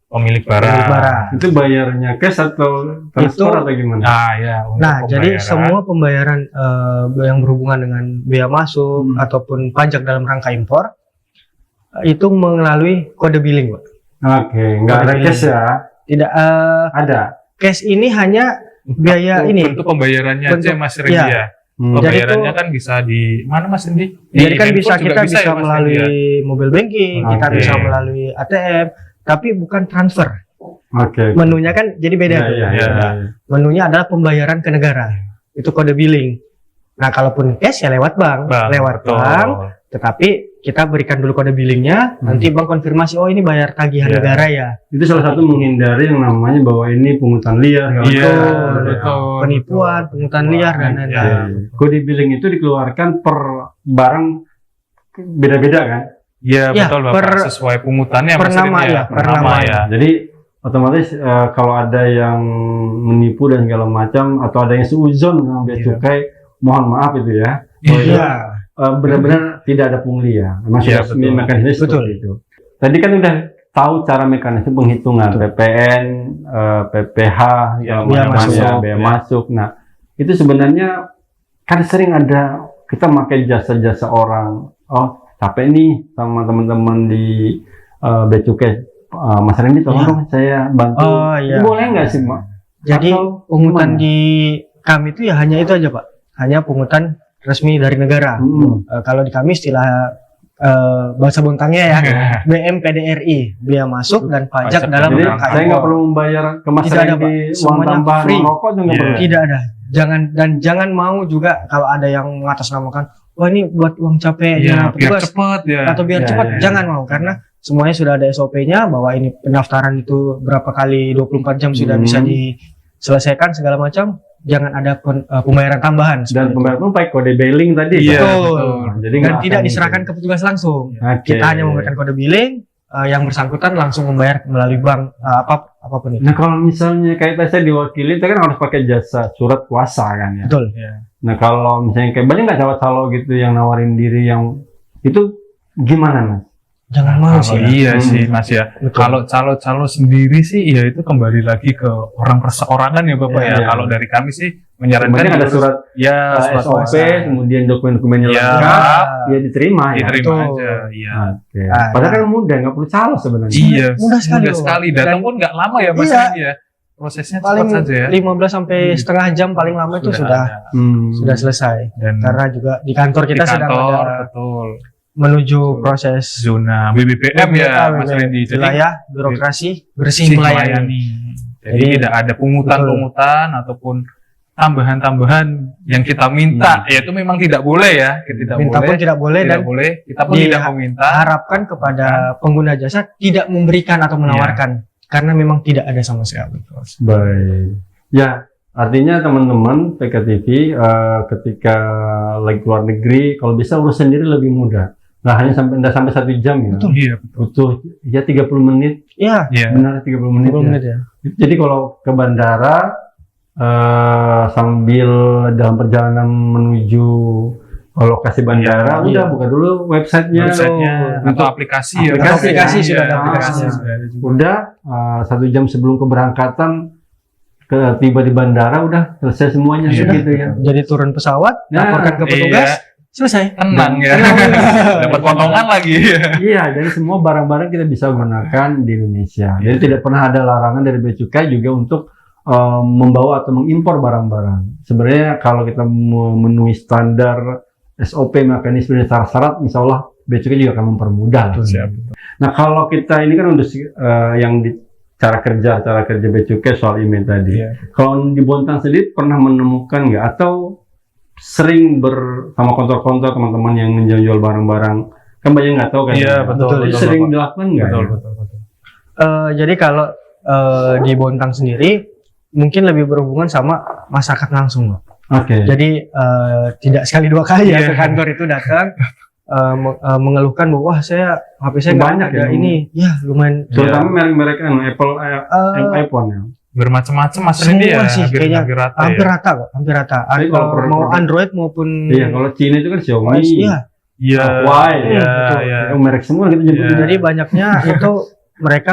pemilik barang. Itu bayarnya cash atau transfer atau gimana? Nah ya. Untuk Nah, jadi pembayaran. semua pembayaran yang berhubungan dengan bea masuk ataupun pajak dalam rangka impor itu melalui kode billing, Pak. Oke, nggak ada Kode cash ya? Tidak Ada. cash ini hanya biaya ini. Bentuk pembayarannya aja Mas Rendi iya. ya. Hmm. Jadi Pembayarannya itu- kan bisa di mana Mas Rendi? Jadi kan handphone bisa juga kita bisa ya, Mas melalui Rendi, ya? mobile banking, kita Oke. bisa melalui ATM, tapi bukan transfer. Oke. Menunya kan jadi beda Iya, tuh. iya, Iya. iya. Menunya adalah pembayaran ke negara. Itu kode billing. Nah, kalaupun cash ya lewat bank, lewat betul. bank. Tetapi kita berikan dulu kode billingnya, nanti bank konfirmasi, oh ini bayar tagihan Iya. negara ya. Itu salah satu menghindari yang namanya bahwa ini pungutan liar. segala Iya, macam. betul. Penipuan, pungutan liar dan Iya. lain-lain. Kode billing itu dikeluarkan per barang beda-beda kan? Iya, Ya, betul Bapak. per- Sesuai pungutannya per Mas nama Rendi ya, per nama nama ya. Jadi otomatis kalau ada yang menipu dan segala macam, atau ada yang seuzon dengan bea Iya. cukai, mohon maaf itu ya. Iya. Benar-benar tidak ada pungli ya. Memang Iya, sudah betul. mekanisme seperti Betul. itu. Tadi kan udah tahu cara mekanisme penghitungan PPN, PPh, Iya, bea bea masuk, masuk. bea Ya. masuk. Nah, itu sebenarnya kan sering ada kita pakai jasa-jasa orang. Oh, capek nih sama teman-teman di bea cukai. Mas Randy, tolong Iya. dong saya bantu. Oh, iya. Itu boleh nggak sih, Mak? Jadi Atau pungutan gimana? di kami itu ya hanya itu aja, Pak. Hanya pungutan resmi dari negara. Kalau di kami istilah bahasa bontangnya ya, BMPDRI, bea masuk dan pajak dalam Jadi rangka saya nggak impor. perlu membayar ke Mas Tidak ada, Randy Pak. uang Semuanya tambahan free. rokok juga nggak Iya. perlu. Tidak ada. Jangan mau juga kalau ada yang mengatasnamakan, wah ini buat uang Iya, capeknya biar petugas cepet ya. atau biar Iya, cepat. iya. Jangan mau, karena semuanya sudah ada SOP-nya bahwa ini pendaftaran itu berapa kali 24 jam sudah bisa diselesaikan segala macam. jangan ada pembayaran tambahan. Dan seperti itu. pembayaran pun pakai kode billing tadi. Iya, Pak? betul. Jadi Dan nggak tidak akan diserahkan ke petugas langsung. Oke. Kita hanya memberikan kode billing, yang bersangkutan langsung membayar melalui bank apapun itu. Nah kalau misalnya kayak tadi saya diwakili, kita kan harus pakai jasa surat kuasa kan ya. Betul. Nah kalau misalnya kayak banyak nggak calo-calo gitu yang nawarin diri yang itu gimana Mas? Jangan mau Kalau sih. iya sih Mas ya. Betul. Kalau calo-calo sendiri sih ya itu kembali lagi ke orang perseorangan ya Bapak Iya, ya. iya. Kalau dari kami sih menyarankan Penting ada surat ya surat SOP, kuasa. kemudian dokumen-dokumennya Iya. lengkap, ya diterima ya. Diterima Betul. aja. Iya. Oke. Ah, Padahal kan mudah, nggak perlu calo sebenarnya. Iya, Mudah sekali, loh. Datang Dan- pun nggak lama ya Mas Iya. ya. Prosesnya Paling cepat saja ya. 15 sampai setengah jam paling lama itu sudah ada. selesai. Dan Karena juga di kantor di kita sedang kantor ada betul. menuju proses Zona BBPM ya Mas Randy. Jadi wilayah birokrasi bersih sih melayani. melayani. Jadi Jadi, tidak ada pungutan-pungutan ataupun tambahan-tambahan yang kita minta. Ya itu memang tidak boleh ya. Kita tidak Minta boleh. pun tidak boleh Tidak dan boleh. Kita pun di- tidak meminta. harapkan kepada pengguna jasa tidak memberikan atau menawarkan karena memang tidak ada sama sekali. Baik. Ya, artinya teman-teman PKTV ketika lagi keluar negeri, kalau bisa urus sendiri lebih mudah. Nah, hanya nggak sampai 1 jam ya. Betul. Iya betul. Butuh ya 30 menit, Ya, Iya. benar 30 menit. 20 ya. menit ya. Jadi kalau ke bandara sambil dalam perjalanan menuju lokasi bandara, Iya. udah buka dulu websitenya. Websitenya atau Untuk aplikasi aplikasi ya. ya. Aplikasi sudah ada Iya, aplikasinya. sudah ada juga. Udah 1 jam sebelum keberangkatan tiba di bandara udah selesai semuanya Iya. gitu ya. Jadi turun pesawat, Nah, laporkan ke petugas, selesai. Tenang ya. Dapat potongan lagi. Iya, jadi semua barang-barang kita bisa gunakan di Indonesia. Jadi tidak pernah ada larangan dari Bea Cukai juga untuk membawa atau mengimpor barang-barang. Sebenarnya kalau kita memenuhi standar SOP, mekanisme dan syarat-syarat, insya Allah Bea Cukai juga akan mempermudah. Siap. Nah, kalau kita ini kan udah yang di cara kerja Bea Cukai soal email tadi. Iya. Kalau di Bontang sendiri pernah menemukan nggak atau sering bersama kontor-kontor teman-teman yang menjual barang-barang, kan banyak nggak tahu kan? Iya, ya? betul, Jadi betul, sering Bapak. dilakukan nggak? Betul, ya? betul, betul. Jadi kalau di Bontang sendiri mungkin lebih berhubungan sama masyarakat langsung, loh. Oke. Jadi tidak sekali 2 kali ya Iya. ke kantor itu datang mengeluhkan bahwa wah saya HP saya nggak Banyak ada ya, ini, ya lumayan. Terutama merek-merek Apple, iPhone ya. Bermacam-macam Mas Semua Randy ya. sih kayaknya Hampir rata hampir ya. rata kok, hampir rata. Tapi kalau Mau produk- Android maupun Iya, kalau Cina itu kan Xiaomi, OS, iya. Iya. Huawei, Iya, betul. iya. merek semua gitu nyebutnya. Jadi banyaknya itu mereka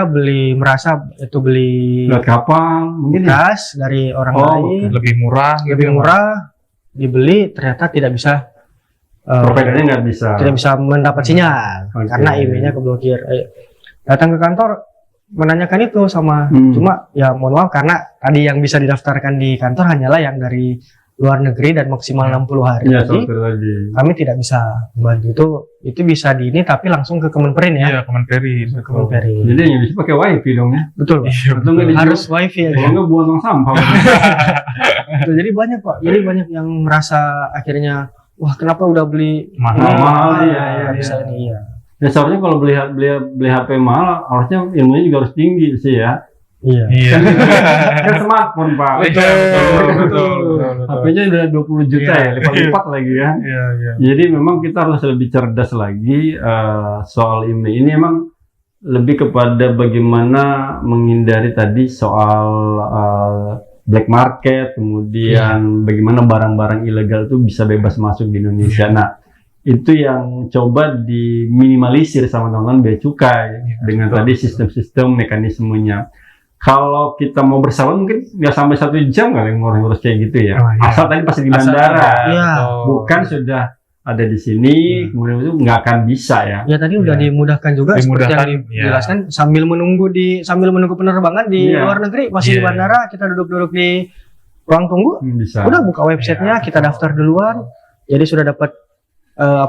merasa itu beli Lihat kapal, mungkin ya. bekas dari orang Oh, lain, Lebih murah gitu. lebih murah, dibeli ternyata tidak bisa Providernya nggak bisa. tidak bisa mendapat sinyal Oke. karena emailnya keblokir. Datang ke kantor menanyakan itu sama, cuma ya mohon maaf karena tadi yang bisa didaftarkan di kantor hanyalah yang dari luar negeri dan maksimal 60 hari. Iya, Jadi seperti tadi. kami tidak bisa membantu itu bisa di ini tapi langsung ke Kemenperin ya. Iya, Kemenperin. Ke Kemenperin. Jadi yang bisa pakai wifi dong ya. Betul. Pak. Iya, Atau nggak dijual? Harus wifi ya. Kalau nggak buang tong sampah. Betul. Jadi banyak kok. Jadi banyak yang merasa akhirnya wah kenapa udah beli Mahal, ini? iya, Nggak iya, bisa iya. ini ya. Ya seharusnya kalau beli HP mahal, harusnya ilmunya juga harus tinggi sih ya. Iya. Iya. Kan smartphone Pak. Iya, betul. HP-nya udah 20 juta Iya. ya, lipat-lipat lagi ya. Iya, iya. Jadi memang kita harus lebih cerdas lagi soal email. Ini emang lebih kepada bagaimana menghindari tadi soal black market, kemudian bagaimana barang-barang ilegal itu bisa bebas masuk di Indonesia. Nah, itu yang coba diminimalisir sama teman-teman Bea Cukai dengan tadi sistem-sistem mekanismenya. Kalau kita mau bersahabat mungkin nggak sampai 1 jam kali ngurus kayak gitu ya. Oh, iya. Asal tadi pas di Asal bandara. ada, Iya. betul. Bukan sudah ada di sini, kemudian itu nggak akan bisa ya. Ya tadi udah Iya. dimudahkan juga seperti Dimudahkan, yang iya. dijelaskan sambil menunggu penerbangan di Iya. luar negeri masih di Iya. bandara kita duduk-duduk di ruang tunggu Bisa. udah buka websitenya Iya. kita daftar duluan jadi sudah dapat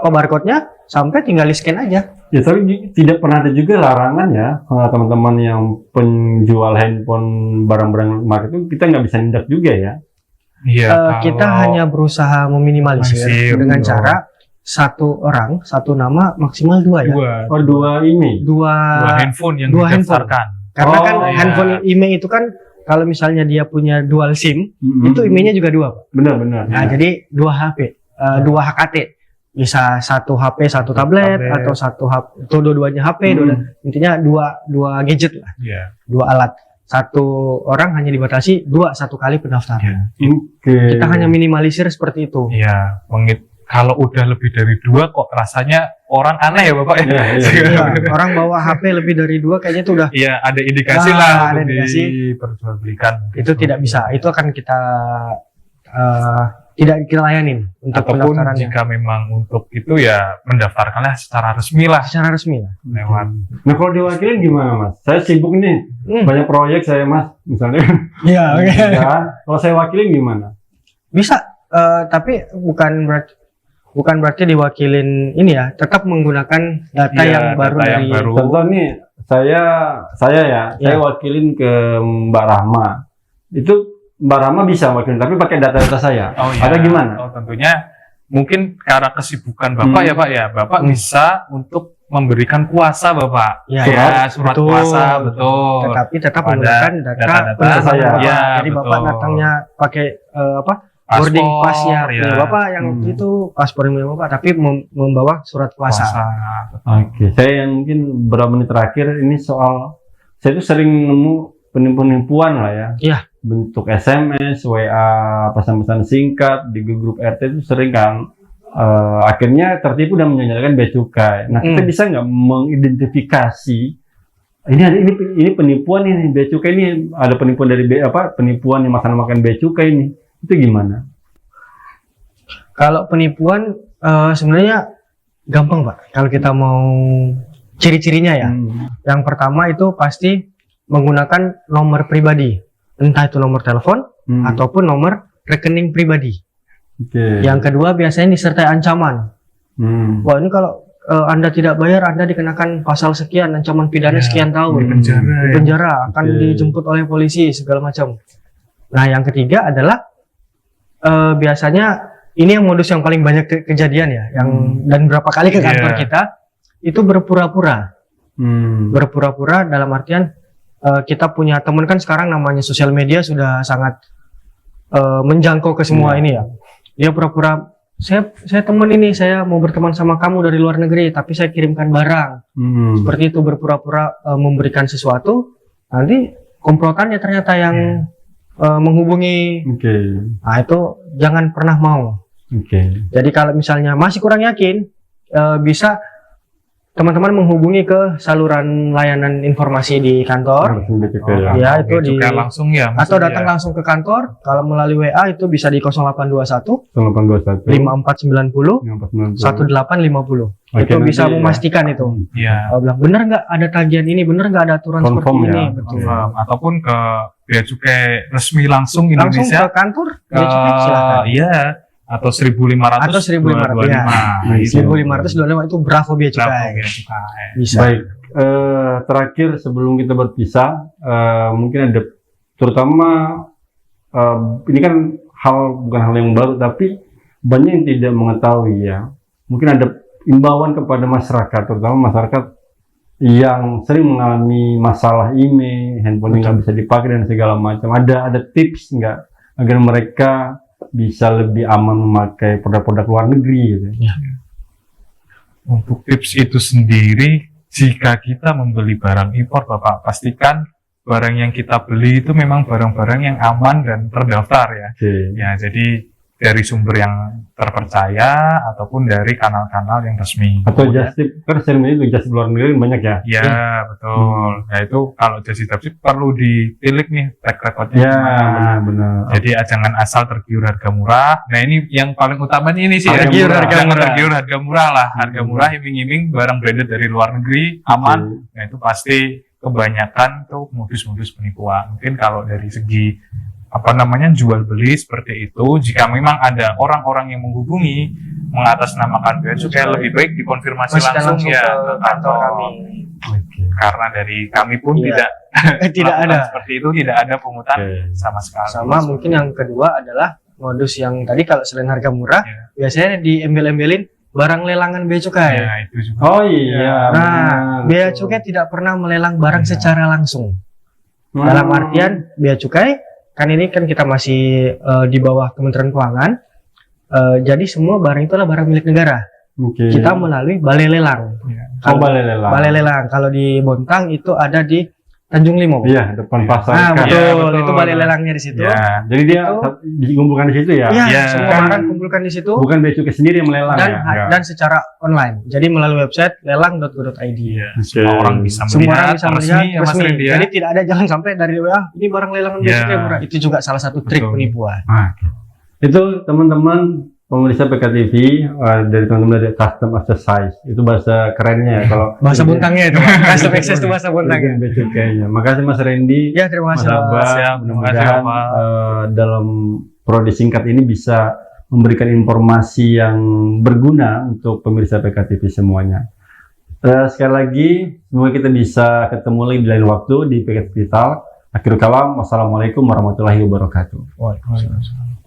barcode-nya sampai tinggal di scan aja. Ya, tapi tidak pernah ada juga larangan ya teman-teman yang penjual handphone barang-barang market itu kita nggak bisa nindak juga ya. Iya, Kita kalau- hanya berusaha meminimalisir Minimalisir, dengan betul. cara satu orang satu nama maksimal 2 ya. Oh, 2 ini. Dua Dua handphone yang dua didaftarkan. karena kan Oh, iya. handphone email itu kan kalau misalnya dia punya dual SIM, itu IMEI-nya juga 2, Pak. Benar. Nah, jadi 2 HP, 2 HKT. Bisa 1 HP, 1 tablet, atau 1 HP, atau dua-duanya HP, intinya 2 gadget lah. 2 alat. 1 orang hanya dibatasi 1 kali pendaftaran. Kita hanya minimalisir seperti itu. Iya, kalau udah lebih dari 2 kok rasanya orang aneh ya Bapak ya. Iya, orang bawa HP lebih dari 2 kayaknya itu udah. Iya, ada indikasi lah ada untuk indikasi. diperjualbelikan. Itu tidak bisa. Itu akan kita tidak kita layanin untuk Ataupun pendaftarannya. jika memang untuk itu ya mendaftarkanlah secara resmi lah Secara resmi lah. lewat. Nah kalau diwakilin gimana Mas? Saya sibuk nih, banyak proyek saya Mas, misalnya. Iya, oke. Ya, kalau saya wakilin gimana? Bisa, tapi bukan berarti diwakilin ini ya, tetap menggunakan data yang baru data yang dari. baru. Contoh nih, saya wakilin ke Mbak Rahma. Itu Mbak Rahma bisa wakilin, tapi pakai data-data saya. Oh iya. Atau gimana? Oh tentunya mungkin karena kesibukan Bapak ya Pak ya, Bapak bisa untuk memberikan kuasa Bapak. Ya, Surat betul. kuasa, betul. Tetapi tetap Pada menggunakan data data-data penerbangan saya. Bapak. Ya, Jadi betul. Bapak datangnya pakai boarding Paspor, pasnya ya. punya Bapak yang itu paspor punya Bapak, tapi membawa surat kuasa. Oke, saya yang mungkin beberapa menit terakhir ini soal, saya itu sering nemu penipuan lah ya. Iya. Bentuk SMS, WA, pesan-pesan singkat di grup RT itu sering kan. Akhirnya tertipu dan menyanyikan bea cukai. Nah, kita bisa nggak mengidentifikasi ini penipuan ini bea cukai ini, ada penipuan dari penipuan yang makan bea cukai ini, itu gimana? Kalau penipuan sebenarnya gampang Pak. Kalau kita mau ciri-cirinya ya, yang pertama itu pasti menggunakan nomor pribadi, entah itu nomor telepon ataupun nomor rekening pribadi. Yang kedua biasanya disertai ancaman. Wah ini kalau Anda tidak bayar, Anda dikenakan pasal sekian, ancaman pidana sekian tahun, di penjara, akan dijemput oleh polisi segala macam. Nah yang ketiga adalah biasanya ini yang modus yang paling banyak kejadian ya, dan berapa kali ke kantor kita itu berpura-pura. Berpura-pura dalam artian kita punya teman kan sekarang namanya sosial media sudah sangat menjangkau ke semua ini ya. Dia pura-pura, saya teman ini, saya mau berteman sama kamu dari luar negeri, tapi saya kirimkan barang. Seperti itu, berpura-pura memberikan sesuatu, nanti komplotannya ternyata yang menghubungi. Nah itu jangan pernah mau. Jadi kalau misalnya masih kurang yakin, bisa teman-teman menghubungi ke saluran layanan informasi di kantor. Ya itu di langsung ya. Atau datang langsung ke kantor. Kalau melalui WA itu bisa di 0821 5490 1850. Itu bisa memastikan itu. Bilang benar nggak ada tagihan ini, benar nggak ada aturan seperti ini. Betul. Ataupun ke bea cukai resmi langsung Indonesia. Langsung ke kantor bea cukai silakan. Iya. Atau 1.500 atau 1.500 ya. 1.525 itu Bravo Bea Cukai. Bisa. Baik, terakhir sebelum kita berpisah, mungkin ada terutama ini kan bukan hal yang baru, tapi banyak yang tidak mengetahui ya. Mungkin ada imbauan kepada masyarakat, terutama masyarakat yang sering mengalami masalah email, handphone nggak bisa dipakai dan segala macam. Ada tips nggak agar mereka bisa lebih aman memakai produk-produk luar negeri gitu. Ya. Untuk tips itu sendiri, jika kita membeli barang impor Bapak, pastikan barang yang kita beli itu memang barang-barang yang aman dan terdaftar ya. Ya, jadi dari sumber yang terpercaya ataupun dari kanal-kanal yang resmi. Atau justip, kan sering itu justip luar negeri banyak ya? Iya, betul. Nah itu kalau justip perlu ditilik nih track recordnya. Ya, benar. Jadi jangan asal tergiur harga murah. Nah ini yang paling utama ini sih, tergiur harga murah lah. Harga murah, iming-iming barang branded dari luar negeri, aman. Nah itu pasti kebanyakan tuh modus-modus penipuan. Mungkin kalau dari segi jual beli seperti itu, jika memang ada orang-orang yang menghubungi mengatasnamakan bea cukai, lebih baik dikonfirmasi langsung ya ke kantor kami. Karena dari kami pun tidak ada seperti itu, tidak ada pungutan sama sekali. Sama mungkin yang kedua adalah modus yang tadi, kalau selain harga murah biasanya diembel-embelin barang lelangan bea cukai. Ya, itu juga. Oh iya. Nah, bea cukai tidak pernah melelang barang secara langsung. Dalam artian bea cukai, kan ini kan kita masih di bawah Kementerian Keuangan, jadi semua barang itu adalah barang milik negara. Oke. Kita melalui balai lelang. Balai lelang. Balai lelang. Kalau di Bontang itu ada di Tanjung Limo. Iya, depan pasar. Nah, ikan. betul. Ya, betul. Itu balai lelangnya di situ. Ya. Jadi dia Itu- dikumpulkan di situ ya. Iya, Ya. semua Kan barang kumpulkan di situ bukan bea cukai sendiri yang melelang dan ya. dan secara online. Jadi melalui website lelang.go.id. Semua orang bisa Semua orang melihat, bisa resmi melihat ya Mas resmi. Randy ya. Jadi tidak ada, jangan sampai dari WA ini barang lelangan bea Ya. cukai murah. Itu juga salah satu trik Betul. penipuan. Nah, itu teman-teman pemirsa PKTV dari teman-teman dari custom exercise itu bahasa kerennya ya kalau Bahasa Bontangnya itu, Pak. Custom access itu bahasa Bontangnya. bea cukainya. Makasih Mas Randy. Ya, terima Mas kasih. Mas. Abah, Siap, terima kasih, mudah-mudahan Bapak. dalam prodi singkat ini bisa memberikan informasi yang berguna untuk pemirsa PKTV semuanya. Sekali lagi, semoga kita bisa ketemu lagi di lain waktu di PKTV Talk. Akhirul kalam, wassalamualaikum warahmatullahi wabarakatuh. Waalaikumsalam.